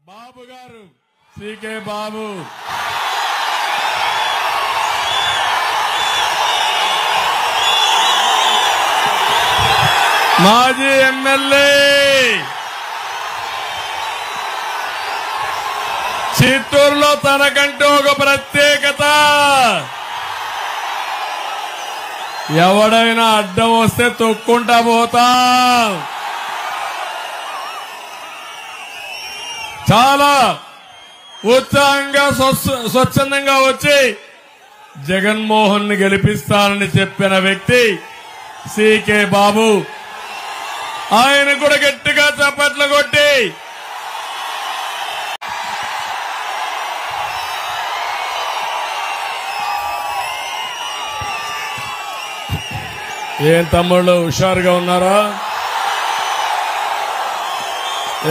బాబు గారు సీకే బాబు మాజీ ఎమ్మెల్యే చిత్తూరులో తనకంటూ ఒక ప్రత్యేకత. ఎవడైనా అడ్డం వస్తే తొక్కుంటా పోతాం. చాలా ఉత్సాహంగా స్వచ్ఛందంగా వచ్చి జగన్మోహన్ ని గెలిపిస్తానని చెప్పిన వ్యక్తి సీకే బాబు. ఆయన కూడా గట్టిగా చప్పట్లు కొట్టి ఏం తమ్ముళ్ళు హుషారుగా ఉన్నారా?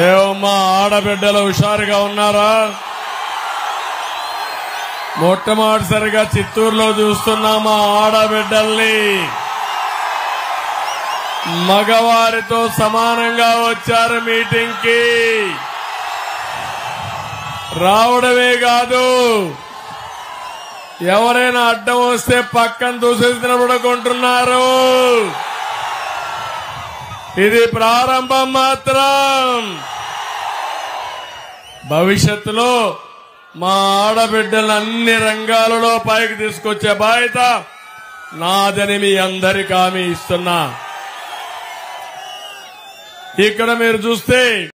ఏమమ్మా ఆడబిడ్డలు హుషారుగా ఉన్నారా? మొట్టమొదటిసారిగా చిత్తూరులో చూస్తున్నామా ఆడబిడ్డల్ని మగవారితో సమానంగా వచ్చారు మీటింగ్ కి. రావడమే కాదు, ఎవరైనా అడ్డం వస్తే పక్కన దూసేసి నిలబడుకుంటున్నారు. ఇది ప్రారంభం మాత్రం. భవిష్యత్తులో మా ఆడబిడ్డలను అన్ని రంగాలలో పైకి తీసుకొచ్చే బాధ్యత నాదని మీ అందరికీ హామీ ఇస్తున్నా. ఇక్కడ మీరు చూస్తే